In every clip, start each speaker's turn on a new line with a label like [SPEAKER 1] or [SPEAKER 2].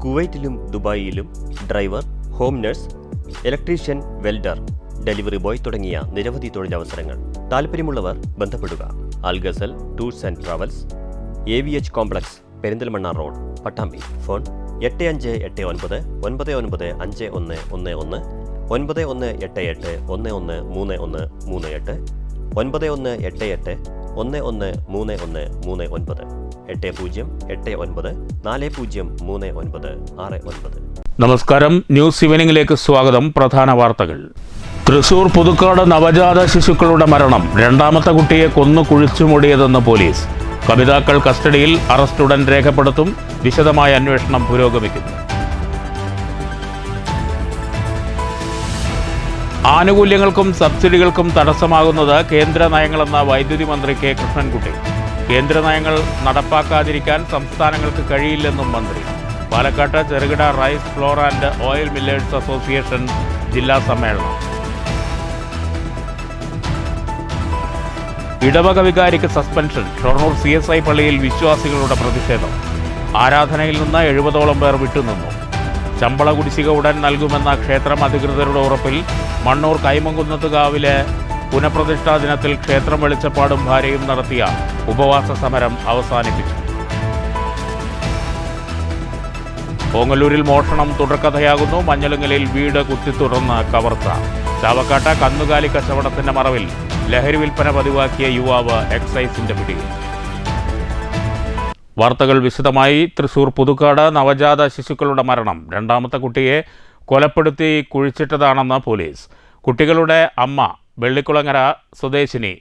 [SPEAKER 1] കുവൈറ്റിലും ദുബായിലും driver, home nurse, electrician, welder, delivery boy തുടങ്ങിയ നിരവധി തൊഴിലവസരങ്ങൾ. താല്പര്യമുള്ളവർ ബന്ധപ്പെടുക. Alghazal tours and travels, AVH complex, Perinthalmanna road, Pattambi. Phone 8589 995111, 9188 113138, 9188 113139, 8089 403969.
[SPEAKER 2] നമസ്കാരം. ന്യൂസ് ഈവനിംഗിലേക്ക് സ്വാഗതം. പ്രധാന വാർത്തകൾ. തൃശൂർ പുതുക്കാട് നവജാത ശിശുക്കളുടെ മരണം. രണ്ടാമത്തെ കുട്ടിയെ കൊന്നു കുഴിച്ചുമൂടിയതെന്ന് പോലീസ്. കപിതാക്കൾ കസ്റ്റഡിയിൽ. അറസ്റ്റ് ഉടൻ രേഖപ്പെടുത്തും. വിശദമായ അന്വേഷണം പുരോഗമിക്കുന്നു. ആനുകൂല്യങ്ങൾക്കും സബ്സിഡികൾക്കും തടസ്സമാകുന്നത് കേന്ദ്ര നയങ്ങളെന്ന വൈദ്യുതി മന്ത്രി കെ കൃഷ്ണൻകുട്ടി. കേന്ദ്ര നയങ്ങൾ നടപ്പാക്കാതിരിക്കാൻ സംസ്ഥാനങ്ങൾക്ക് കഴിയില്ലെന്നും മന്ത്രി. പാലക്കാട്ട് ചെറുകിട rice, flour and oil millers association ജില്ലാ സമ്മേളനം. ഇടവക വികാരിക്ക് സസ്പെൻഷൻ. ഷൊർണൂർ CSI പള്ളിയിൽ വിശ്വാസികളുടെ പ്രതിഷേധം. ആരാധനയിൽ നിന്ന് 70ഓളം പേർ വിട്ടുനിന്നു. ശമ്പള കുടിശ്ശിക ഉടൻ നൽകുമെന്ന ക്ഷേത്രം അധികൃതരുടെ ഉറപ്പിൽ മണ്ണൂർ കൈമങ്കുന്നത്തുകാവിലെ പുനഃപ്രതിഷ്ഠാ ദിനത്തിൽ ക്ഷേത്രം വെളിച്ചപ്പാടും ഭാര്യയും നടത്തിയ ഉപവാസ സമരം അവസാനിപ്പിച്ചു. ഓങ്ങല്ലൂരിൽ മോഷണം തുടർക്കഥയാകുന്നു. മഞ്ഞളുങ്ങലിൽ വീട് കുത്തിത്തുറന്ന് കവർച്ച. ചാവക്കാട്ട കന്നുകാലി കച്ചവടത്തിന്റെ മറവിൽ ലഹരി വിൽപ്പന പതിവാക്കിയ യുവാവ് എക്സൈസിന്റെ പിടിയിൽ. വാർത്തകൾ വിശദമായി. തൃശൂർ പുതുക്കാട് നവജാത ശിശുക്കളുടെ മരണം. രണ്ടാമത്തെ കുട്ടിയെ കൊലപ്പെടുത്തി കുഴിച്ചിട്ടതാണെന്ന് പോലീസ്. കുട്ടികളുടെ അമ്മ വെള്ളിക്കുളങ്ങര സ്വദേശിനി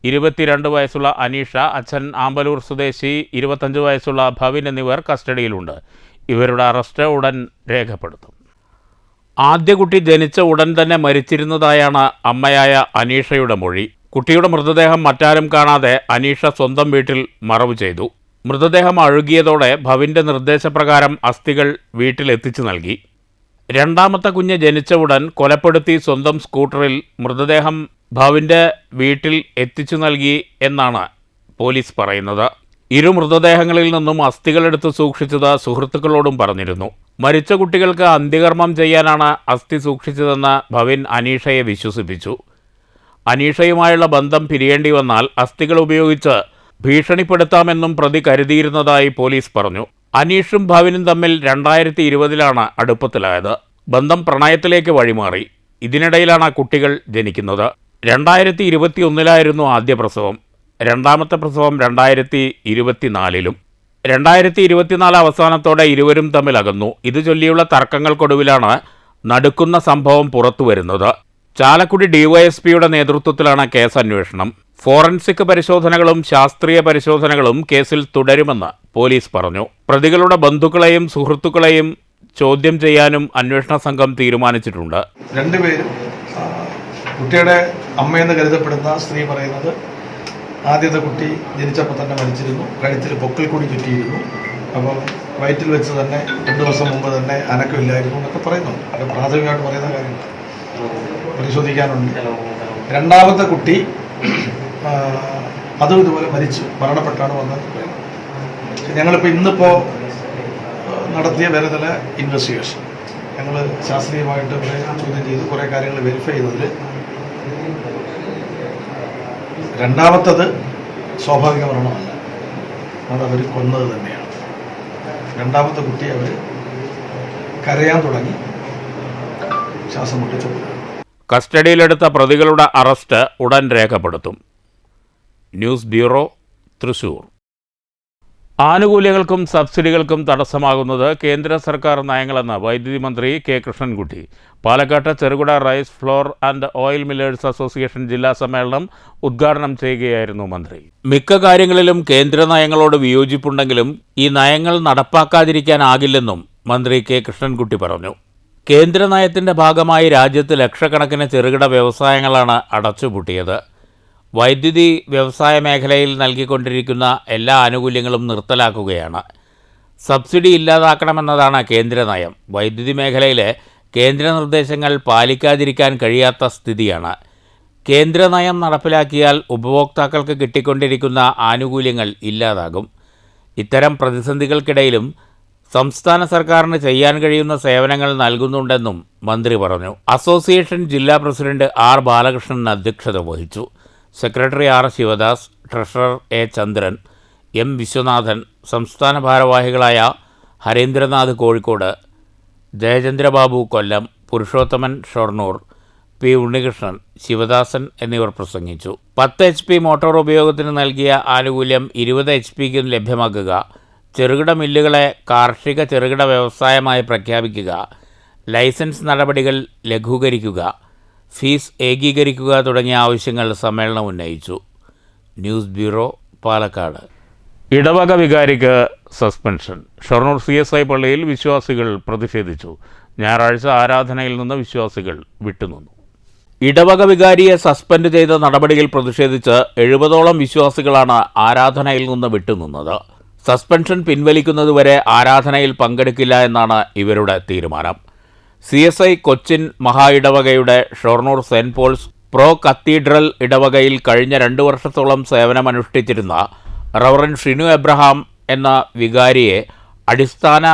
[SPEAKER 2] 22 വയസ്സുള്ള അനീഷ, അച്ഛൻ ആമ്പലൂർ സ്വദേശി 25 വയസ്സുള്ള ഭവിൻ എന്നിവർ കസ്റ്റഡിയിലുണ്ട്. ഇവരുടെ അറസ്റ്റ് ഉടൻ രേഖപ്പെടുത്തും. ആദ്യ കുട്ടി ജനിച്ച ഉടൻ തന്നെ മരിച്ചിരുന്നതായാണ് അമ്മയായ അനീഷയുടെ മൊഴി. കുട്ടിയുടെ മൃതദേഹം മറ്റാരും കാണാതെ അനീഷ സ്വന്തം വീട്ടിൽ മറവു ചെയ്തു. മൃതദേഹം അഴുകിയതോടെ ഭവിൻ്റെ നിർദ്ദേശപ്രകാരം അസ്ഥികൾ വീട്ടിലെത്തിച്ചു നൽകി. രണ്ടാമത്തെ കുഞ്ഞ് ജനിച്ച ഉടൻ കൊലപ്പെടുത്തി സ്വന്തം സ്കൂട്ടറിൽ മൃതദേഹം ഭവിൻ്റെ വീട്ടിൽ എത്തിച്ചു നൽകി എന്നാണ് പോലീസ് പറയുന്നത്. ഇരു മൃതദേഹങ്ങളിൽ നിന്നും അസ്ഥികളെടുത്ത് സൂക്ഷിച്ചത് സുഹൃത്തുക്കളോടും പറഞ്ഞിരുന്നു. മരിച്ച കുട്ടികൾക്ക് അന്ത്യകർമ്മം ചെയ്യാനാണ് അസ്ഥി സൂക്ഷിച്ചതെന്ന് ഭവിൻ അനീഷയെ വിശ്വസിപ്പിച്ചു. അനീഷയുമായുള്ള ബന്ധം പിരിയേണ്ടി വന്നാൽ അസ്ഥികൾ ഉപയോഗിച്ച് ഭീഷണിപ്പെടുത്താമെന്നും പ്രതി കരുതിയിരുന്നതായി പോലീസ് പറഞ്ഞു. അനീഷും ഭവിനും തമ്മിൽ 2020 അടുപ്പത്തിലായത്. ബന്ധം പ്രണയത്തിലേക്ക് വഴിമാറി. ഇതിനിടയിലാണ് കുട്ടികൾ ജനിക്കുന്നത്. 2021 ആദ്യ പ്രസവം. രണ്ടാമത്തെ പ്രസവം 2024. 2024 അവസാനത്തോടെ ഇരുവരും തമ്മിൽ അകന്നു. ഇത് ചൊല്ലിയുള്ള തർക്കങ്ങൾക്കൊടുവിലാണ് നടുക്കുന്ന സംഭവം പുറത്തുവരുന്നത്. ചാലക്കുടി DYSPയുടെ നേതൃത്വത്തിലാണ് കേസ് അന്വേഷണം. ഫോറൻസിക് പരിശോധനകളും ശാസ്ത്രീയ പരിശോധനകളും കേസിൽ തുടരുമെന്ന് പോലീസ് പറഞ്ഞു. പ്രതികളുടെ ബന്ധുക്കളെയും സുഹൃത്തുക്കളെയും ചോദ്യം ചെയ്യാനും അന്വേഷണ സംഘം തീരുമാനിച്ചിട്ടുണ്ട്.
[SPEAKER 3] രണ്ടുപേരും കുട്ടിയുടെ അമ്മയെന്ന് കരുതപ്പെടുന്ന സ്ത്രീ പറയുന്നത് ആദ്യത്തെ കുട്ടി ജനിച്ചപ്പോൾ തന്നെ മരിച്ചിരുന്നു. കഴുത്തിൽ പൊക്കിൾ കൂടി ചുറ്റിയിരുന്നു. അപ്പം വയറ്റിൽ വെച്ച് തന്നെ 2 ദിവസം മുമ്പ് തന്നെ അനക്കമില്ലായിരുന്നു എന്നൊക്കെ പറയുന്നുണ്ട്. അത് പ്രാഥമികമായിട്ട് പറയുന്ന കാര്യം പരിശോധിക്കാനുണ്ട്. രണ്ടാമത്തെ കുട്ടി അതും ഇതുപോലെ മരണപ്പെട്ടാണ് വന്നത്. ഞങ്ങളിപ്പോൾ ഇന്നിപ്പോൾ നടത്തിയ വേറെ ചില ഇൻവെസ്റ്റിഗേഷൻ ഞങ്ങൾ ശാസ്ത്രീയമായിട്ട് കുറേ ചോദ്യം ചെയ്ത് കുറേ കാര്യങ്ങൾ വെരിഫൈ ചെയ്തതിൽ രണ്ടാമത്തത് സ്വാഭാവിക മരണമല്ല, അതവർ കൊന്നത് തന്നെയാണ്. രണ്ടാമത്തെ കുട്ടി അവർ കരയാൻ തുടങ്ങി, ശ്വാസം മുട്ടിച്ചു.
[SPEAKER 2] കസ്റ്റഡിയിലെടുത്ത പ്രതികളുടെ അറസ്റ്റ് ഉടൻ രേഖപ്പെടുത്തും. News bureau, Thrissur. ആനുകൂല്യങ്ങൾക്കും സബ്സിഡികൾക്കും തടസ്സമാകുന്നത് കേന്ദ്ര സർക്കാർ നയങ്ങളെന്ന് വൈദ്യുതി മന്ത്രി കെ കൃഷ്ണൻകുട്ടി. പാലക്കാട്ട് ചെറുകിട rice, flour and oil millers association ജില്ലാ സമ്മേളനം ഉദ്ഘാടനം ചെയ്യുകയായിരുന്നു മന്ത്രി. മിക്ക കാര്യങ്ങളിലും കേന്ദ്ര നയങ്ങളോട് വിയോജിപ്പുണ്ടെങ്കിലും ഈ നയങ്ങൾ നടപ്പാക്കാതിരിക്കാനാകില്ലെന്നും മന്ത്രി കെ കൃഷ്ണൻകുട്ടി പറഞ്ഞു. കേന്ദ്ര നയത്തിൻ്റെ ഭാഗമായി രാജ്യത്ത് ലക്ഷക്കണക്കിന് ചെറുകിട വ്യവസായങ്ങളാണ് അടച്ചുപൂട്ടിയത്. വൈദ്യുതി വ്യവസായ മേഖലയിൽ നൽകിക്കൊണ്ടിരിക്കുന്ന എല്ലാ ആനുകൂല്യങ്ങളും നിർത്തലാക്കുകയാണ്. സബ്സിഡി ഇല്ലാതാക്കണമെന്നതാണ് കേന്ദ്ര നയം. വൈദ്യുതി മേഖലയിലെ കേന്ദ്ര നിർദ്ദേശങ്ങൾ പാലിക്കാതിരിക്കാൻ കഴിയാത്ത സ്ഥിതിയാണ്. കേന്ദ്ര നയം നടപ്പിലാക്കിയാൽ ഉപഭോക്താക്കൾക്ക് കിട്ടിക്കൊണ്ടിരിക്കുന്ന ആനുകൂല്യങ്ങൾ ഇല്ലാതാകും. ഇത്തരം പ്രതിസന്ധികൾക്കിടയിലും സംസ്ഥാന സർക്കാരിന് ചെയ്യാൻ കഴിയുന്ന സേവനങ്ങൾ നൽകുന്നുണ്ടെന്നും മന്ത്രി പറഞ്ഞു. അസോസിയേഷൻ ജില്ലാ പ്രസിഡന്റ് ആർ ബാലകൃഷ്ണൻ അധ്യക്ഷത വഹിച്ചു. Secretary R Sivadas, treasurer A Chandran, M Viswanathan, സംസ്ഥാന ഭാരവാഹികളായ ഹരീന്ദ്രനാഥ് കോഴിക്കോട്, ജയചന്ദ്രബാബു കൊല്ലം, പുരുഷോത്തമൻ ഷൊർണൂർ, പി ഉണ്ണികൃഷ്ണൻ, ശിവദാസൻ എന്നിവർ പ്രസംഗിച്ചു. 10 HP മോട്ടോർ ഉപയോഗത്തിന് നൽകിയ ആനുകൂല്യം 20 HP ലഭ്യമാക്കുക, ചെറുകിട മില്ലുകളെ കാർഷിക ചെറുകിട വ്യവസായമായി പ്രഖ്യാപിക്കുക, ലൈസൻസ് നടപടികൾ ലഘൂകരിക്കുക, ഫീസ് ഏകീകരിക്കുക തുടങ്ങിയ ആവശ്യങ്ങൾ സമ്മേളനം ഉന്നയിച്ചു. News bureau, Palakkad. ഇടവക വികാരിക്ക് സസ്പെൻഷൻ. ഷൊർണൂർ CSI പള്ളിയിൽ വിശ്വാസികൾ പ്രതിഷേധിച്ചു. ഞായറാഴ്ച ആരാധനയിൽ നിന്ന് വിശ്വാസികൾ വിട്ടുനിന്നു. ഇടവക വികാരിയെ സസ്പെൻഡ് ചെയ്ത നടപടിയിൽ പ്രതിഷേധിച്ച് 70ഓളം വിശ്വാസികളാണ് ആരാധനയിൽ നിന്ന് വിട്ടുനിന്നത്. സസ്പെൻഷൻ പിൻവലിക്കുന്നതുവരെ ആരാധനയിൽ പങ്കെടുക്കില്ല എന്നാണ് ഇവരുടെ തീരുമാനം. CSI കൊച്ചിൻ മഹാ ഇടവകയുടെ Shoranur saint Paul's pro cathedral ഇടവകയിൽ കഴിഞ്ഞ 2 വർഷത്തോളം സേവനമനുഷ്ഠിച്ചിരുന്ന റവറൻ ഷിനു എബ്രഹാം എന്ന വികാരിയെ അടിസ്ഥാന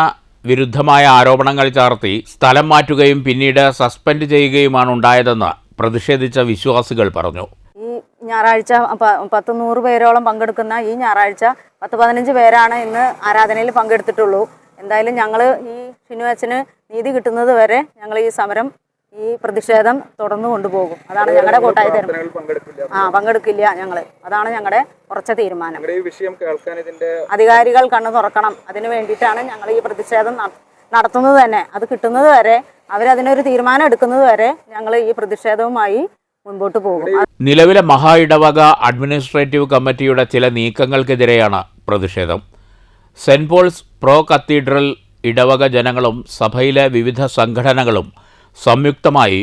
[SPEAKER 2] വിരുദ്ധമായ ആരോപണങ്ങൾ ചാർത്തി സ്ഥലം മാറ്റുകയും പിന്നീട് സസ്പെൻഡ് ചെയ്യുകയുമാണ് ഉണ്ടായതെന്ന് പ്രതിഷേധിച്ച വിശ്വാസികൾ പറഞ്ഞു.
[SPEAKER 4] ഈ ഞായറാഴ്ച 100 പേരോളം പങ്കെടുക്കുന്ന ഈ ഞായറാഴ്ച 10-15 പേരാണ് ഇന്ന് ആരാധനയിൽ പങ്കെടുത്തിട്ടുള്ളൂ. എന്തായാലും ഞങ്ങൾ ഈ ഷിനു അച്ഛന് നീതി കിട്ടുന്നത് വരെ ഞങ്ങൾ ഈ സമരം, ഈ പ്രതിഷേധം തുടർന്നു കൊണ്ടുപോകും. അതാണ് ഞങ്ങളുടെ കൂട്ടായ തീരുമാനം. പങ്കെടുക്കില്ല ഞങ്ങൾ. അതാണ് ഞങ്ങളുടെ ഉറച്ച തീരുമാനം. അധികാരികൾ കണ്ണു തുറക്കണം. അതിനു വേണ്ടിയിട്ടാണ് ഞങ്ങൾ ഈ പ്രതിഷേധം നടത്തുന്നത് തന്നെ. അത് കിട്ടുന്നത് വരെ, അവരതിനൊരു തീരുമാനം എടുക്കുന്നത് വരെ ഞങ്ങൾ ഈ പ്രതിഷേധവുമായി മുൻപോട്ട് പോകും.
[SPEAKER 2] നിലവിലെ മഹാ ഇടവക അഡ്മിനിസ്ട്രേറ്റീവ് കമ്മിറ്റിയുടെ ചില നീക്കങ്ങൾക്കെതിരെയാണ് പ്രതിഷേധം. സെന്റ് പോൾസ് പ്രോ കത്തീഡ്രൽ ഇടവക ജനങ്ങളും സഭയിലെ വിവിധ സംഘടനകളും സംയുക്തമായി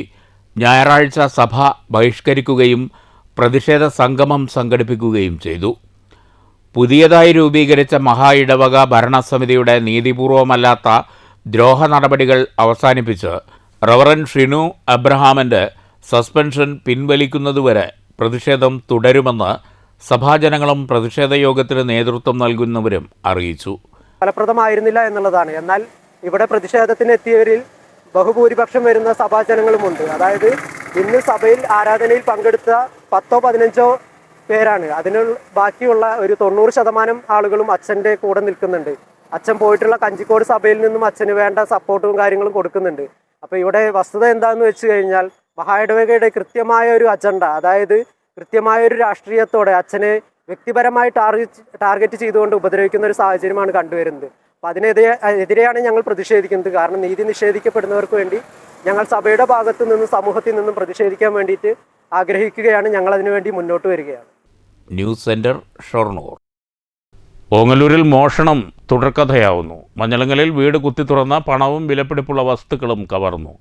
[SPEAKER 2] ഞായറാഴ്ച സഭ ബഹിഷ്കരിക്കുകയും പ്രതിഷേധ സംഗമം സംഘടിപ്പിക്കുകയും ചെയ്തു. പുതിയതായി രൂപീകരിച്ച മഹാ ഇടവക ഭരണസമിതിയുടെ നീതിപൂർവമല്ലാത്ത ദ്രോഹ നടപടികൾ അവസാനിപ്പിച്ച് റവറൻ ഷിനു അബ്രഹാമിൻ്റെ സസ്പെൻഷൻ പിൻവലിക്കുന്നതുവരെ പ്രതിഷേധം തുടരുമെന്ന് സഭാജനങ്ങളും പ്രതിഷേധ യോഗത്തിന് നേതൃത്വം നൽകുന്നവരും അറിയിച്ചു.
[SPEAKER 5] ഫലപ്രദമായിരുന്നില്ല എന്നുള്ളതാണ്. എന്നാൽ ഇവിടെ പ്രതിഷേധത്തിനെത്തിയവരിൽ ബഹുഭൂരിപക്ഷം വരുന്ന സഭാജനങ്ങളുമുണ്ട്. അതായത് ഇന്ന് സഭയിൽ ആരാധനയിൽ പങ്കെടുത്ത 10-15 പേരാണ്. അതിന് ബാക്കിയുള്ള ഒരു 90% ആളുകളും അച്ഛൻ്റെ കൂടെ നിൽക്കുന്നുണ്ട്. അച്ഛൻ പോയിട്ടുള്ള കഞ്ചിക്കോട് സഭയിൽ നിന്നും അച്ഛന് വേണ്ട സപ്പോർട്ടും കാര്യങ്ങളും കൊടുക്കുന്നുണ്ട്. അപ്പോൾ ഇവിടെ വസ്തുത എന്താണെന്ന് വെച്ച് കഴിഞ്ഞാൽ മഹാ ഇടവകയുടെ കൃത്യമായ ഒരു അജണ്ട, അതായത് കൃത്യമായ ഒരു രാഷ്ട്രീയത്തോടെ അച്ഛനെ വ്യക്തിപരമായി ടാർഗറ്റ് ചെയ്തുകൊണ്ട് ഉപദ്രവിക്കുന്ന ഒരു സാഹചര്യമാണ് കണ്ടുവരുന്നത്. അപ്പോൾ അതിനെതിരെയാണ് ഞങ്ങൾ പ്രതിഷേധിക്കുന്നത്. കാരണം നീതി നിഷേധിക്കപ്പെടുന്നവർക്ക് വേണ്ടി ഞങ്ങൾ സഭയുടെ ഭാഗത്തു നിന്നും സമൂഹത്തിൽ നിന്നും പ്രതിഷേധിക്കാൻ വേണ്ടിയിട്ട് ആഗ്രഹിക്കുകയാണ്. ഞങ്ങൾ അതിനുവേണ്ടി മുന്നോട്ട് വരികയാണ്.
[SPEAKER 2] News centre, Shoranur. ഓങ്ങല്ലൂരിൽ മോഷണം തുടർക്കഥയാവുന്നു. മഞ്ഞളങ്ങലിൽ വീട് കുത്തിത്തുറന്ന പണവും വിലപിടിപ്പുള്ള വസ്തുക്കളും കവർന്നു.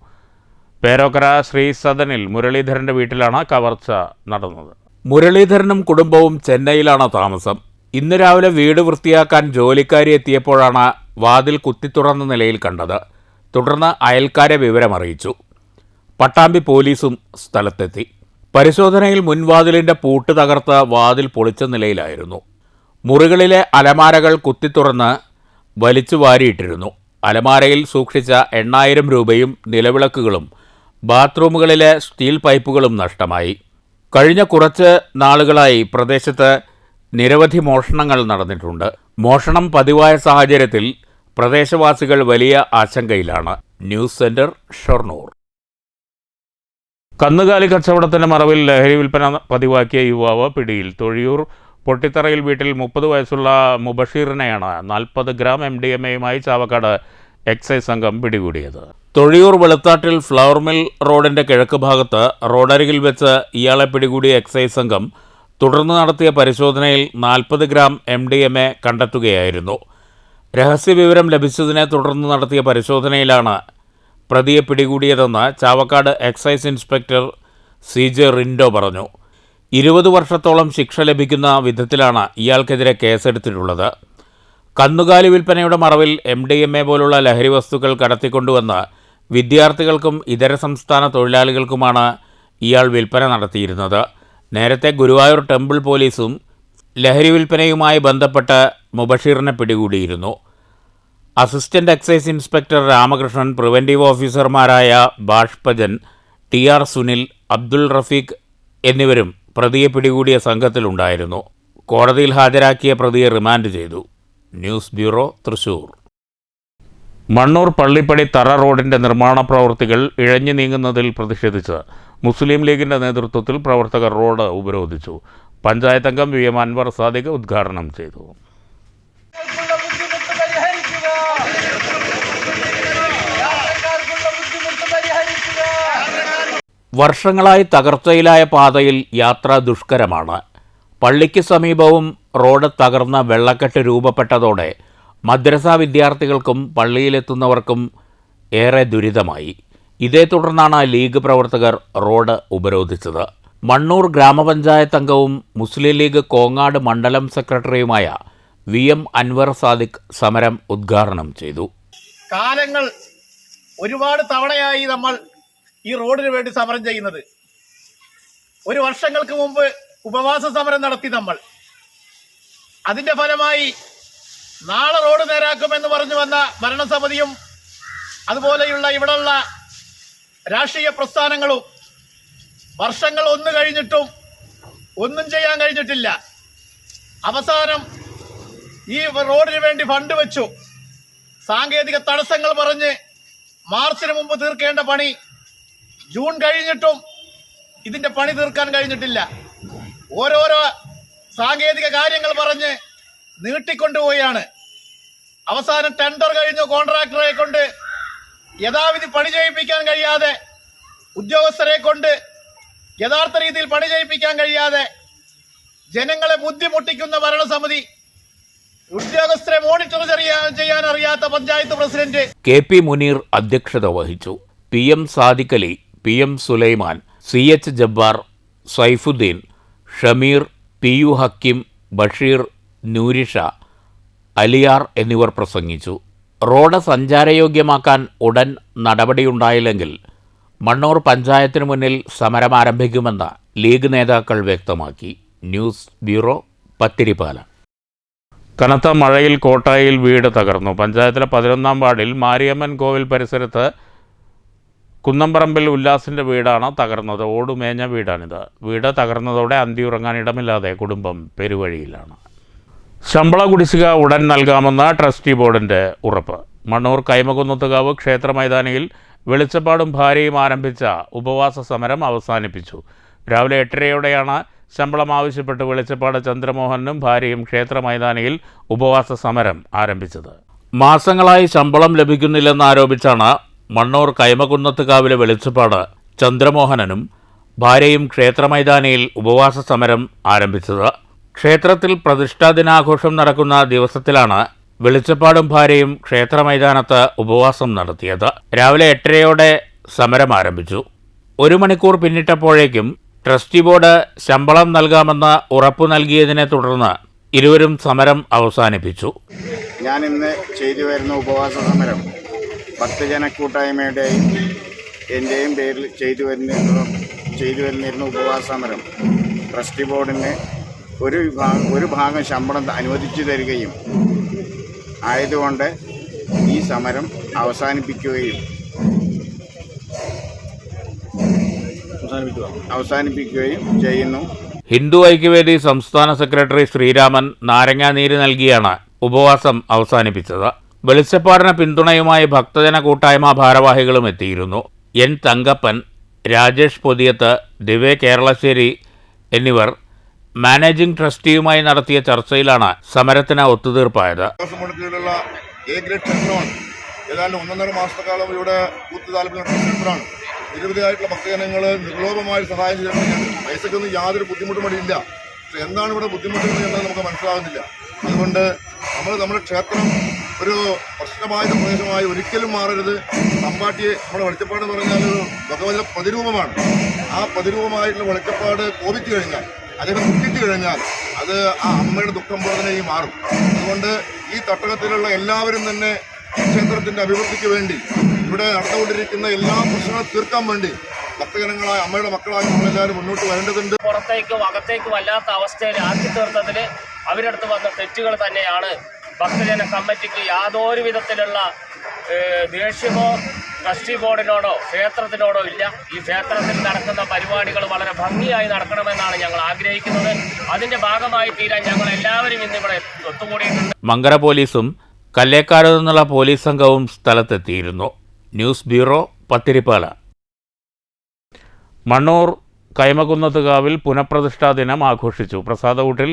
[SPEAKER 2] പേരോക്കര ശ്രീ സദനിൽ മുരളീധരൻ്റെ വീട്ടിലാണ് കവർച്ച നടന്നത്. മുരളീധരനും കുടുംബവും ചെന്നൈയിലാണ് താമസം. ഇന്ന് രാവിലെ വീട് വൃത്തിയാക്കാൻ ജോലിക്കാരി എത്തിയപ്പോഴാണ് വാതിൽ കുത്തിത്തുറന്ന നിലയിൽ കണ്ടത്. തുടർന്ന് അയൽക്കാരെ വിവരമറിയിച്ചു. പട്ടാമ്പി പോലീസും സ്ഥലത്തെത്തി. പരിശോധനയിൽ മുൻവാതിലിൻ്റെ പൂട്ട് തകർത്ത് വാതിൽ പൊളിച്ച നിലയിലായിരുന്നു. മുറികളിലെ അലമാരകൾ കുത്തിത്തുറന്ന് വലിച്ചു വാരിയിട്ടിരുന്നു. അലമാരയിൽ സൂക്ഷിച്ച 8000 രൂപയും നിലവിളക്കുകളും ബാത്റൂമുകളിലെ സ്റ്റീൽ പൈപ്പുകളും നഷ്ടമായി. കഴിഞ്ഞ കുറച്ച് നാളുകളായി പ്രദേശത്ത് നിരവധി മോഷണങ്ങൾ നടന്നിട്ടുണ്ട്. മോഷണം പതിവായ സാഹചര്യത്തിൽ പ്രദേശവാസികൾ വലിയ ആശങ്കയിലാണ്. News centre, Shoranur. കന്നുകാലി കച്ചവടത്തിൻ്റെ മറവിൽ ലഹരി വിൽപ്പന പതിവാക്കിയ യുവാവ് പിടിയിൽ. തൊഴിയൂർ പൊട്ടിത്തറയിൽ വീട്ടിൽ 30 വയസ്സുള്ള മുബഷീറിനെയാണ് 40 ഗ്രാം MDMA-യുമായി ചാവക്കാട് എക്സൈസ് സംഘം പിടികൂടിയത്. തൊഴിയൂർ വെളുത്താട്ടിൽ ഫ്ലവർ മിൽ റോഡിൻ്റെ കിഴക്ക് ഭാഗത്ത് റോഡരികിൽ വെച്ച് ഇയാളെ പിടികൂടിയ എക്സൈസ് സംഘം തുടർന്ന് നടത്തിയ പരിശോധനയിൽ 40 ഗ്രാം MDMA കണ്ടെത്തുകയായിരുന്നു. രഹസ്യവിവരം ലഭിച്ചതിനെ തുടർന്ന് നടത്തിയ പരിശോധനയിലാണ് പ്രതിയെ പിടികൂടിയതെന്ന് Chavakkad excise inspector CJ Rindo പറഞ്ഞു. 20 വർഷത്തോളം ശിക്ഷ ലഭിക്കുന്ന വിധത്തിലാണ് ഇയാൾക്കെതിരെ കേസെടുത്തിട്ടുള്ളത്. കന്നുകാലി വിൽപ്പനയുടെ മറവിൽ MDMA പോലുള്ള ലഹരി വസ്തുക്കൾ കടത്തിക്കൊണ്ടുവന്ന് വിദ്യാർത്ഥികൾക്കും ഇതര സംസ്ഥാന തൊഴിലാളികൾക്കുമാണ് ഇയാൾ വിൽപ്പന നടത്തിയിരുന്നത്. നേരത്തെ ഗുരുവായൂർ ടെമ്പിൾ പോലീസും ലഹരി വിൽപ്പനയുമായി ബന്ധപ്പെട്ട് മുബഷീറിനെ പിടികൂടിയിരുന്നു. Assistant excise inspector Ramakrishnan, preventive ഓഫീസർമാരായ ബാഷ്പജൻ, TR സുനിൽ, അബ്ദുൾ റഫീഖ് എന്നിവരും പ്രതിയെ പിടികൂടിയ സംഘത്തിലുണ്ടായിരുന്നു. കോടതിയിൽ ഹാജരാക്കിയ പ്രതിയെ റിമാൻഡ് ചെയ്തു. News bureau, Thrissur. മണ്ണൂർ പള്ളിപ്പടി തറ റോഡിൻ്റെ നിർമ്മാണ പ്രവൃത്തികൾ ഇഴഞ്ഞു നീങ്ങുന്നതിൽ പ്രതിഷേധിച്ച് മുസ്ലിം ലീഗിൻ്റെ നേതൃത്വത്തിൽ പ്രവർത്തകർ റോഡ് ഉപരോധിച്ചു. പഞ്ചായത്ത് അംഗം VM അൻവർ സാദിഖ് ഉദ്ഘാടനം ചെയ്തു. വർഷങ്ങളായി തകർച്ചയിലായ പാതയിൽ യാത്ര ദുഷ്കരമാണ്. പള്ളിക്ക് സമീപവും റോഡ് തകർന്ന വെള്ളക്കെട്ട് രൂപപ്പെട്ടതോടെ മദ്രസ വിദ്യാർത്ഥികൾക്കും പള്ളിയിലെത്തുന്നവർക്കും ഏറെ ദുരിതമായി. ഇതേ തുടർന്നാണ് ലീഗ് പ്രവർത്തകർ റോഡ് ഉപരോധിച്ചത്. മണ്ണൂർ ഗ്രാമപഞ്ചായത്ത് അംഗവും മുസ്ലിം ലീഗ് കോങ്ങാട് മണ്ഡലം സെക്രട്ടറിയുമായ VM അൻവർ സാദിഖ് സമരം ഉദ്ഘാടനം ചെയ്തു.
[SPEAKER 6] കാലങ്ങൾ ഒരുപാട് തവണയായി നമ്മൾ ഈ റോഡിന് വേണ്ടി സമരം ചെയ്യുന്നത്. ഒരു വർഷങ്ങൾക്ക് മുമ്പ് ഉപവാസ സമരം നടത്തി നമ്മൾ. അതിന്റെ ഫലമായി നാളെ റോഡ് നേരാക്കുമെന്ന് പറഞ്ഞു വന്ന ഭരണസമിതിയും അതുപോലെയുള്ള ഇവിടെയുള്ള രാഷ്ട്രീയ പ്രസ്ഥാനങ്ങളും വർഷങ്ങൾ ഒന്ന് കഴിഞ്ഞിട്ടും ഒന്നും ചെയ്യാൻ കഴിഞ്ഞിട്ടില്ല. അവസാനം ഈ റോഡിന് വേണ്ടി ഫണ്ട് വെച്ചു. സാങ്കേതിക തടസ്സങ്ങൾ പറഞ്ഞ് മാർച്ചിന് മുമ്പ് തീർക്കേണ്ട പണി ജൂൺ കഴിഞ്ഞിട്ടും ഇതിന്റെ പണി തീർക്കാൻ കഴിഞ്ഞിട്ടില്ല. ഓരോരോ സാങ്കേതിക കാര്യങ്ങൾ പറഞ്ഞ് നീട്ടിക്കൊണ്ടുപോവുകയാണ്. അവസാനം ടെൻഡർ കഴിഞ്ഞു കോൺട്രാക്ടറെ കൊണ്ട് യഥാവിധി പണി ചെയ്യിപ്പിക്കാൻ കഴിയാതെ, ഉദ്യോഗസ്ഥരെ കൊണ്ട് യഥാർത്ഥ രീതിയിൽ പണി ചെയ്യിപ്പിക്കാൻ കഴിയാതെ ജനങ്ങളെ ബുദ്ധിമുട്ടിക്കുന്ന ഭരണസമിതി, ഉദ്യോഗസ്ഥരെ മോണിറ്റർ ചെയ്യാൻ അറിയാത്ത പഞ്ചായത്ത് പ്രസിഡന്റ്
[SPEAKER 2] KP മുനീർ അധ്യക്ഷത വഹിച്ചു. PM Sadiq Ali, PM Sulaiman, CH Jabbar, Saifuddin, Shameer, PU Hakeem, Basheer, Noorisha, Aliyar എന്നിവർ പ്രസംഗിച്ചു. റോഡ് സഞ്ചാരയോഗ്യമാക്കാൻ ഉടൻ നടപടിയുണ്ടായില്ലെങ്കിൽ മണ്ണൂർ പഞ്ചായത്തിനു മുന്നിൽ സമരം ആരംഭിക്കുമെന്ന് ലീഗ് നേതാക്കൾ വ്യക്തമാക്കി. News bureau, Pathirippala. കനത്ത മഴയിൽ കോട്ടായിൽ വീട് തകർന്നു. പഞ്ചായത്തിലെ 11-ാം വാർഡിൽ മാരിയമ്മൻ കോവിൽ പരിസരത്ത് കുന്നംപറമ്പിൽ ഉല്ലാസിൻ്റെ വീടാണ് തകർന്നത്. ഓടുമേഞ്ഞ വീടാണിത്. വീട് തകർന്നതോടെ അന്തിയുറങ്ങാൻ ഇടമില്ലാതെ കുടുംബം പെരുവഴിയിലാണ്. ശമ്പള കുടിശ്ശിക ഉടൻ നൽകാമെന്ന് ട്രസ്റ്റി ബോർഡിൻ്റെ ഉറപ്പ്. മണ്ണൂർ കൈമകുന്നത്തുകാവ് ക്ഷേത്ര മൈതാനിയിൽ വെളിച്ചപ്പാടും ഭാര്യയും ആരംഭിച്ച ഉപവാസ സമരം അവസാനിപ്പിച്ചു. രാവിലെ 8:30യോടെയാണ് ശമ്പളം ആവശ്യപ്പെട്ട് വെളിച്ചപ്പാട് ചന്ദ്രമോഹനും ഭാര്യയും ക്ഷേത്ര മൈതാനിയിൽ ഉപവാസ സമരം ആരംഭിച്ചത്. മാസങ്ങളായി ശമ്പളം ലഭിക്കുന്നില്ലെന്നാരോപിച്ചാണ് മണ്ണൂർ കൈമകുന്നത്തുകാവിലെ വെളിച്ചപ്പാട് ചന്ദ്രമോഹനനും ഭാര്യയും ക്ഷേത്രമൈതാനിയിൽ ഉപവാസ സമരം ആരംഭിച്ചത്. ക്ഷേത്രത്തിൽ പ്രതിഷ്ഠാ ദിനാഘോഷം നടക്കുന്ന ദിവസത്തിലാണ് വെളിച്ചപ്പാടും ഭാര്യയും ക്ഷേത്രമൈതാനത്ത് ഉപവാസം നടത്തിയത്. രാവിലെ 8:30യോടെ സമരം ആരംഭിച്ചു. 1 മണിക്കൂർ പിന്നിട്ടപ്പോഴേക്കും ട്രസ്റ്റി ബോർഡ് ശമ്പളം നൽകാമെന്ന് ഉറപ്പു നൽകിയതിനെ തുടർന്ന് ഇരുവരും സമരം അവസാനിപ്പിച്ചു.
[SPEAKER 7] ഞാൻ ഇന്ന് ചെയ്തു വരുന്ന ഉപവാസ സമരം ഭക്തജനക്കൂട്ടായ്മയുടെയും എൻ്റെയും പേരിൽ ചെയ്തു വരുന്നിരുന്ന ഉപവാസ സമരം ട്രസ്റ്റി ബോർഡിന് ഒരു ഭാഗം ശമ്പളം അനുവദിച്ചു തരികയും ആയതുകൊണ്ട് ഈ സമരം അവസാനിപ്പിക്കുകയും ചെയ്യുന്നു.
[SPEAKER 2] ഹിന്ദു ഐക്യവേദി സംസ്ഥാന സെക്രട്ടറി ശ്രീരാമൻ നാരങ്ങാനീര് നൽകിയാണ് ഉപവാസം അവസാനിപ്പിച്ചത്. വെളിച്ചപ്പാടിന് പിന്തുണയുമായി ഭക്തജന കൂട്ടായ്മ ഭാരവാഹികളും എത്തിയിരുന്നു. N തങ്കപ്പൻ, രാജേഷ് പൊതിയത്ത്, ദിവ്യ കേരളശ്ശേരി എന്നിവർ മാനേജിംഗ് ട്രസ്റ്റിയുമായി നടത്തിയ ചർച്ചയിലാണ് സമരത്തിന് ഒത്തുതീർപ്പായത്.
[SPEAKER 8] ഏതാണ്ട് 1.5 മാസക്കാലം ഇവിടെ കൂത്തു താല്പര്യമാണ്. നിരവധിയായിട്ടുള്ള ഭക്തജനങ്ങൾ നിർലോഭമായി സഹായം ചെയ്യുന്നുണ്ട്. പൈസക്കൊന്നും യാതൊരു ബുദ്ധിമുട്ടും ഇല്ല. പക്ഷെ എന്താണ് ഇവിടെ ബുദ്ധിമുട്ടുന്നത് എന്ന് നമുക്ക് മനസ്സിലാകുന്നില്ല. അതുകൊണ്ട് നമ്മുടെ ക്ഷേത്രം ഒരു പ്രശ്നമായ പ്രദേശമായി ഒരിക്കലും മാറരുത്. സമ്പാട്ടിയെ നമ്മുടെ വെളിച്ചപ്പാട് എന്ന് പറഞ്ഞാൽ ഒരു ഭഗവതിയുടെ പ്രതിരൂപമാണ്. ആ പ്രതിരൂപമായിട്ടുള്ള വെളിച്ചപ്പാട് കോപിച്ചു കഴിഞ്ഞാൽ, അദ്ദേഹം ദുഃഖിച്ചു കഴിഞ്ഞാൽ അത് ആ അമ്മയുടെ ദുഃഖം പോലെ തന്നെ മാറും. അതുകൊണ്ട് ഈ തട്ടകത്തിലുള്ള എല്ലാവരും തന്നെ ഈ ക്ഷേത്രത്തിന്റെ അഭിവൃദ്ധിക്ക് വേണ്ടി, ഇവിടെ നടന്നുകൊണ്ടിരിക്കുന്ന എല്ലാ പ്രശ്നങ്ങളും തീർക്കാൻ വേണ്ടി ഭക്തജനങ്ങളായ അമ്മയുടെ മക്കളായ നമ്മളെല്ലാവരും മുന്നോട്ട് വരേണ്ടതുണ്ട്.
[SPEAKER 9] പുറത്തേക്കും അകത്തേക്കും വല്ലാത്ത അവസ്ഥയിൽ ആക്കി തീർത്തതിൽ അവരടുത്ത് വന്ന തെറ്റുകൾ തന്നെയാണ് ഭക്തജന കമ്മിറ്റിക്ക് യാതൊരു വിധത്തിലുള്ള ദേഷ്യമോ ട്രസ്റ്റി ബോർഡിനോടോ ക്ഷേത്രത്തിനോടോ ഇല്ല. ഈ ക്ഷേത്രത്തിൽ നടക്കുന്ന പരിപാടികൾ വളരെ ഭംഗിയായി നടക്കണമെന്നാണ് ഞങ്ങൾ ആഗ്രഹിക്കുന്നത്. അതിന്റെ ഭാഗമായി തീരാൻ ഞങ്ങൾ എല്ലാവരും ഇന്നിവിടെ ഒത്തുകൂടിയിട്ടുണ്ട്.
[SPEAKER 2] മങ്കര പോലീസും കല്ലേക്കാട് നിന്നുള്ള പോലീസ് സംഘവും സ്ഥലത്തെത്തിയിരുന്നു. News bureau, Pathirippala. മണ്ണൂർ കൈമകുന്നത്തുകാവിൽ പുനഃപ്രതിഷ്ഠാ ദിനം ആഘോഷിച്ചു. പ്രസാദകൂട്ടിൽ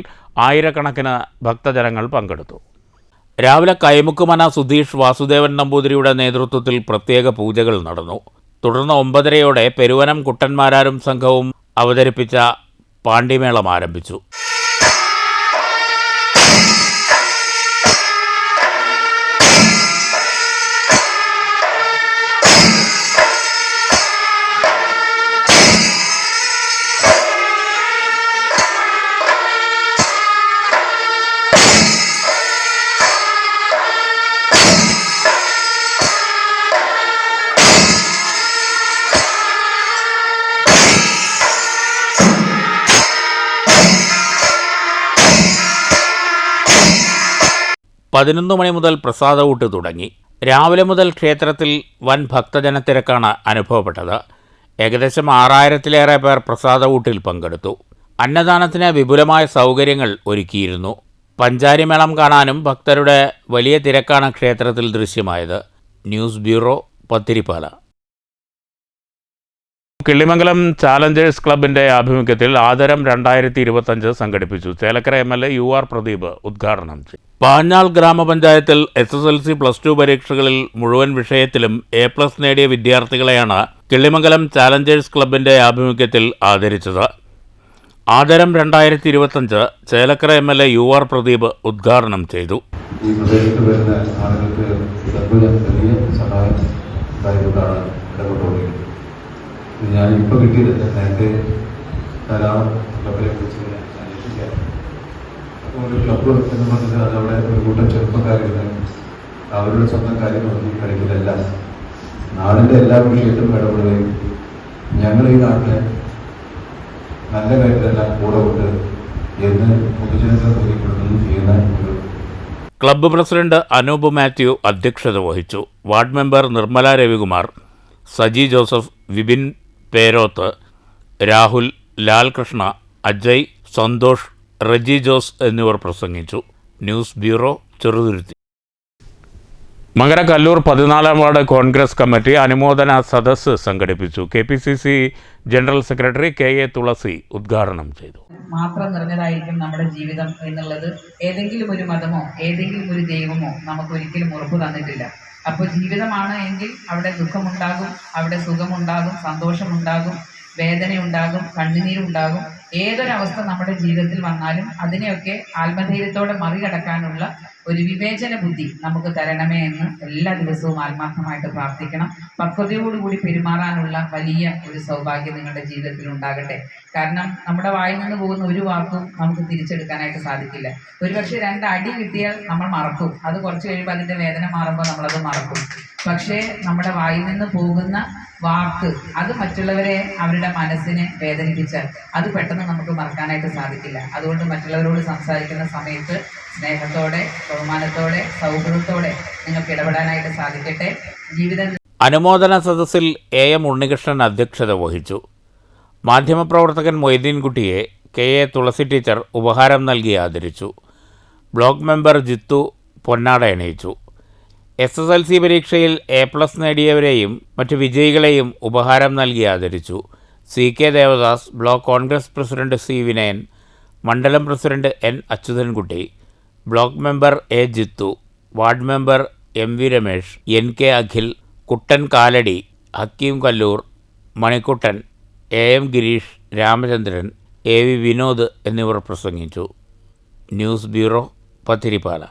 [SPEAKER 2] ആയിരക്കണക്കിന് ഭക്തജനങ്ങൾ പങ്കെടുത്തു. രാവിലെ കൈമുക്കുമന സുധീഷ് വാസുദേവൻ നമ്പൂതിരിയുടെ നേതൃത്വത്തിൽ പ്രത്യേക പൂജകൾ നടന്നു. തുടർന്ന് 9:30 പെരുവനം കുട്ടന്മാരാരും സംഘവും അവതരിപ്പിച്ച പാണ്ടിമേളം ആരംഭിച്ചു. പതിനൊന്ന് മണി മുതൽ പ്രസാദകൂട്ട് തുടങ്ങി. രാവിലെ മുതൽ ക്ഷേത്രത്തിൽ വൻ ഭക്തജനത്തിരക്കാണ് അനുഭവപ്പെട്ടത്. ഏകദേശം 6000-ലേറെ പേർ പ്രസാദകൂട്ടിൽ പങ്കെടുത്തു. അന്നദാനത്തിന് വിപുലമായ സൗകര്യങ്ങൾ ഒരുക്കിയിരുന്നു. പഞ്ചാരിമേളം കാണാനും ഭക്തരുടെ വലിയ തിരക്കാണ് ക്ഷേത്രത്തിൽ ദൃശ്യമായത്. News bureau, Pathirippala. Killimangalam challengers ക്ലബിൻ്റെ ആഭിമുഖ്യത്തിൽ ആദരം 2025 സംഘടിപ്പിച്ചു. ചേലക്കര MLA UR പ്രദീപ് ഉദ്ഘാടനം ചെയ്തു. പാഞ്ഞാൾ ഗ്രാമപഞ്ചായത്തിൽ SSLC +2 പരീക്ഷകളിൽ മുഴുവൻ വിഷയത്തിലും A+ നേടിയ വിദ്യാർത്ഥികളെയാണ് കിള്ളിമംഗലം ചാലഞ്ചേഴ്സ് ക്ലബിൻ്റെ ആഭിമുഖ്യത്തിൽ ആദരിച്ചത്. ആദരം 2025 ചേലക്കര MLA UR പ്രദീപ് ഉദ്ഘാടനം ചെയ്തു.
[SPEAKER 10] ഈ പ്രദേശത്ത് വരുന്ന ആളുകൾക്ക് വലിയ സഹായം ഉണ്ടായിക്കൊണ്ടാണ് ഇടപെട്ടുകൊണ്ടിരിക്കുന്നത്. ഞാനിപ്പോൾ കിട്ടിയതല്ല, നേരത്തെ ധാരാളം ക്ലബിനെ കുറിച്ച് അന്വേഷിക്കാം. അപ്പോൾ ഒരു ക്ലബ്ബ് എന്ന് പറഞ്ഞാൽ അതവിടെ ഒരു കൂട്ടം ചെറുപ്പക്കാരിരുന്ന് അവരുടെ സ്വന്തം കാര്യം നോക്കി കളിക്കുന്നതല്ല, നാടിൻ്റെ എല്ലാ വിഷയത്തിലും ഇടപെടുകയും ഞങ്ങൾ ഈ നാട്ടിലെ നല്ല കാര്യത്തിലെല്ലാം കൂടെ കൊണ്ട് എന്ന് പൊതുജനങ്ങളെ ബോധ്യപ്പെടുത്തുകയും ചെയ്യുന്ന ഒരു
[SPEAKER 2] ക്ലബ്ബ് പ്രസിഡന്റ് അനൂപ് മാത്യു അധ്യക്ഷത വഹിച്ചു. വാർഡ് മെമ്പർ നിർമ്മല രവികുമാർ, സജി ജോസഫ്, വിപിൻ പേരോത്ത്, രാഹുൽ, ലാൽകൃഷ്ണ, അജയ്, സന്തോഷ്, റജി ജോസ് എന്നിവർ പ്രസംഗിച്ചു. News bureau, Cheruthuruthy. മങ്കര കല്ലൂർ 14-ാം വാർഡ് കോൺഗ്രസ് കമ്മിറ്റി അനുമോദന സദസ്സ് സംഘടിപ്പിച്ചു. KPCC general secretary KA Thulasi ഉദ്ഘാടനം ചെയ്തു.
[SPEAKER 11] മാത്രം നിറഞ്ഞതായിരിക്കും നമ്മുടെ ജീവിതം എന്നുള്ളത് ഏതെങ്കിലും ഒരു മതമോ ഏതെങ്കിലും ഒരു ദൈവമോ നമുക്ക് ഒരിക്കലും ഉറപ്പ് തന്നിട്ടില്ല. അപ്പോൾ ജീവിതമാണ് എങ്കിൽ അവിടെ ദുഃഖമുണ്ടാകും, അവിടെ സുഖമുണ്ടാകും, സന്തോഷമുണ്ടാകും, വേദനയുണ്ടാകും, കണ്ണുനീരുണ്ടാകും. ഏതൊരവസ്ഥ നമ്മുടെ ജീവിതത്തിൽ വന്നാലും അതിനെയൊക്കെ ആത്മധൈര്യത്തോടെ മറികടക്കാനുള്ള ഒരു വിവേചന ബുദ്ധി നമുക്ക് തരണമേ എന്ന് എല്ലാ ദിവസവും ആത്മാർത്ഥമായിട്ട് പ്രാർത്ഥിക്കണം. പക്വതയോടുകൂടി പെരുമാറാനുള്ള വലിയ ഒരു സൗഭാഗ്യം നിങ്ങളുടെ ജീവിതത്തിൽ ഉണ്ടാകട്ടെ. കാരണം നമ്മുടെ വായിൽ നിന്ന് പോകുന്ന ഒരു വാക്കും നമുക്ക് തിരിച്ചെടുക്കാനായിട്ട് സാധിക്കില്ല. ഒരുപക്ഷെ 2 അടി കിട്ടിയാൽ നമ്മൾ മറക്കും, അത് കുറച്ച് കഴിയുമ്പോൾ അതിൻ്റെ വേദന മാറുമ്പോൾ നമ്മളത് മറക്കും. പക്ഷേ നമ്മുടെ വായിൽ നിന്ന് പോകുന്ന വാക്ക് അത് മറ്റുള്ളവരെ അവരുടെ മനസ്സിനെ വേദനിപ്പിച്ചാൽ അത് പെട്ടെന്ന് നമുക്ക് മറക്കാനായിട്ട് സാധിക്കില്ല. അതുകൊണ്ട് മറ്റുള്ളവരോട് സംസാരിക്കുന്ന സമയത്ത് സ്നേഹത്തോടെ, ബഹുമാനത്തോടെ, സൗഹൃദത്തോടെ നിങ്ങൾക്ക് ഇടപെടാനായിട്ട് സാധിക്കട്ടെ. ജീവിതം.
[SPEAKER 2] അനുമോദന സദസ്സിൽ AM ഉണ്ണികൃഷ്ണൻ അധ്യക്ഷത വഹിച്ചു. മാധ്യമപ്രവർത്തകൻ മൊയ്തീൻകുട്ടിയെ KA തുളസി ടീച്ചർ ഉപഹാരം നൽകി ആദരിച്ചു. ബ്ലോക്ക് മെമ്പർ ജിത്തു പൊന്നാട അണിയിച്ചു. SSLC പരീക്ഷയിൽ A+ നേടിയവരെയും മറ്റ് വിജയികളെയും ഉപഹാരം നൽകി ആദരിച്ചു. CK Devadas, block Congress president C Vinayan, മണ്ഡലം president N Achuthankutty, block member A Jithu, ward member MV Ramesh, NK Akhil, Kuttan Kalady, Hakkim Kallur, Manikuttan, AM Gireesh, Ramachandran, AV Vinod എന്നിവർ പ്രസംഗിച്ചു. News bureau, Pathirippala.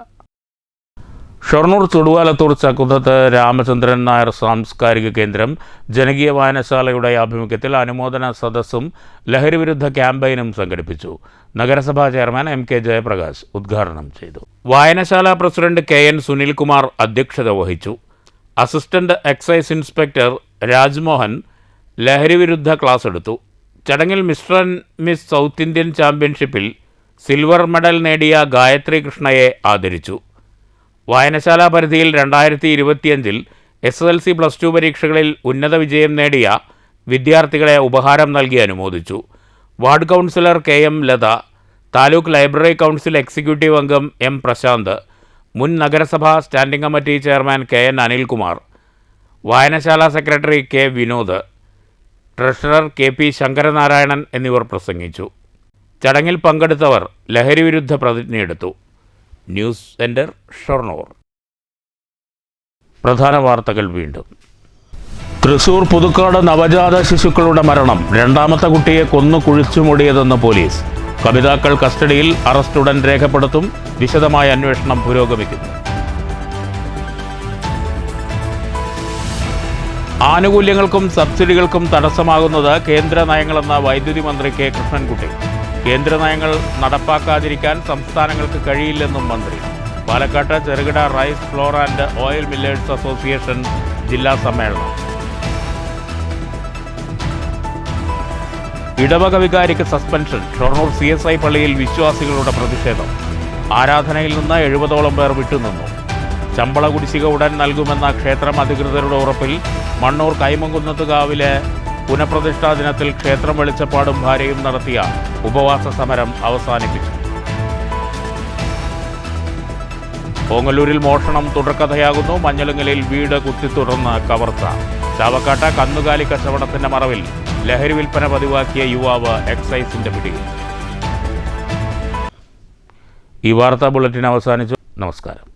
[SPEAKER 2] ഷൊർണൂർ ചുടുവാലത്തൂർ ചക്കുന്നത്ത് രാമചന്ദ്രൻ നായർ സാംസ്കാരിക കേന്ദ്രം ജനകീയ വായനശാലയുടെ ആഭിമുഖ്യത്തിൽ അനുമോദന സദസ്സും ലഹരിവിരുദ്ധ ക്യാമ്പയിനും സംഘടിപ്പിച്ചു. നഗരസഭാ ചെയർമാൻ MK ജയപ്രകാശ് ഉദ്ഘാടനം ചെയ്തു. വായനശാല പ്രസിഡന്റ് KN സുനിൽകുമാർ അധ്യക്ഷത വഹിച്ചു. അസിസ്റ്റന്റ് എക്സൈസ് ഇൻസ്പെക്ടർ രാജ്മോഹൻ ലഹരിവിരുദ്ധ ക്ലാസ് എടുത്തു. ചടങ്ങിൽ mister and miss south Indian ചാമ്പ്യൻഷിപ്പിൽ സിൽവർ മെഡൽ നേടിയ ഗായത്രി കൃഷ്ണയെ ആദരിച്ചു. വായനശാല പരിധിയിൽ 2025 SSLC +2 പരീക്ഷകളിൽ ഉന്നത വിജയം നേടിയ വിദ്യാർത്ഥികളെ ഉപഹാരം നൽകി അനുമോദിച്ചു. Ward councillor KM Latha, taluk library council executive അംഗം M പ്രശാന്ത്, മുൻ നഗരസഭാ standing committee chairman KN Anilkumar, വായനശാല secretary K Vinod, treasurer KP Sankaranarayanan എന്നിവർ പ്രസംഗിച്ചു. ചടങ്ങിൽ പങ്കെടുത്തവർ ലഹരിവിരുദ്ധ പ്രതിജ്ഞയെടുത്തു. News centre, Shoranur. പ്രധാന വാർത്തകൾ വീണ്ടും. തൃശൂർ പുതുക്കാട് നവജാത ശിശുക്കളുടെ മരണം, രണ്ടാമത്തെ കുട്ടിയെ കൊന്നു കുഴിച്ചുമൂടിയതെന്ന് പോലീസ്. കപിതാക്കൾ കസ്റ്റഡിയിൽ, അറസ്റ്റ് ഉടൻ രേഖപ്പെടുത്തും. വിശദമായ അന്വേഷണം പുരോഗമിക്കുന്നു. ആനുകൂല്യങ്ങൾക്കും സബ്സിഡികൾക്കും തടസ്സമാകുന്നത് കേന്ദ്ര നയങ്ങളെന്ന വൈദ്യുതി മന്ത്രി K കൃഷ്ണൻകുട്ടി. കേന്ദ്ര നയങ്ങൾ നടപ്പാക്കാതിരിക്കാൻ സംസ്ഥാനങ്ങൾക്ക് കഴിയില്ലെന്നും മന്ത്രി. പാലക്കാട്ട് ചെറുകിട rice, flour and oil millers association ജില്ലാ സമ്മേളനം. ഇടവക വികാരിക്ക് സസ്പെൻഷൻ, ഷൊർണൂർ CSI പള്ളിയിൽ വിശ്വാസികളുടെ പ്രതിഷേധം. ആരാധനയിൽ നിന്ന് 70ഓളം പേർ വിട്ടുനിന്നു. ശമ്പള കുടിശ്ശിക ഉടൻ നൽകുമെന്ന ക്ഷേത്രം അധികൃതരുടെ ഉറപ്പിൽ മണ്ണൂർ കൈമങ്കുന്നത്തുകാവിലെ പുനഃപ്രതിഷ്ഠാ ദിനത്തിൽ ക്ഷേത്രം വെളിച്ചപ്പാടും ഭാര്യയും നടത്തിയ ഉപവാസ സമരം അവസാനിപ്പിച്ചു. ഓങ്ങല്ലൂരിൽ മോഷണം തുടർക്കഥയാകുന്നു. മഞ്ഞളുങ്ങലിൽ വീട് കുത്തിത്തുറന്ന് കവർച്ച. ചാവക്കാട്ട കന്നുകാലി കച്ചവടത്തിന്റെ മറവിൽ ലഹരി വിൽപ്പന പതിവാക്കിയ യുവാവ് എക്സൈസിന്റെ പിടിയിൽ. ഈ വാർത്താ ബുള്ളറ്റിൻ അവസാനിച്ചു. നമസ്കാരം.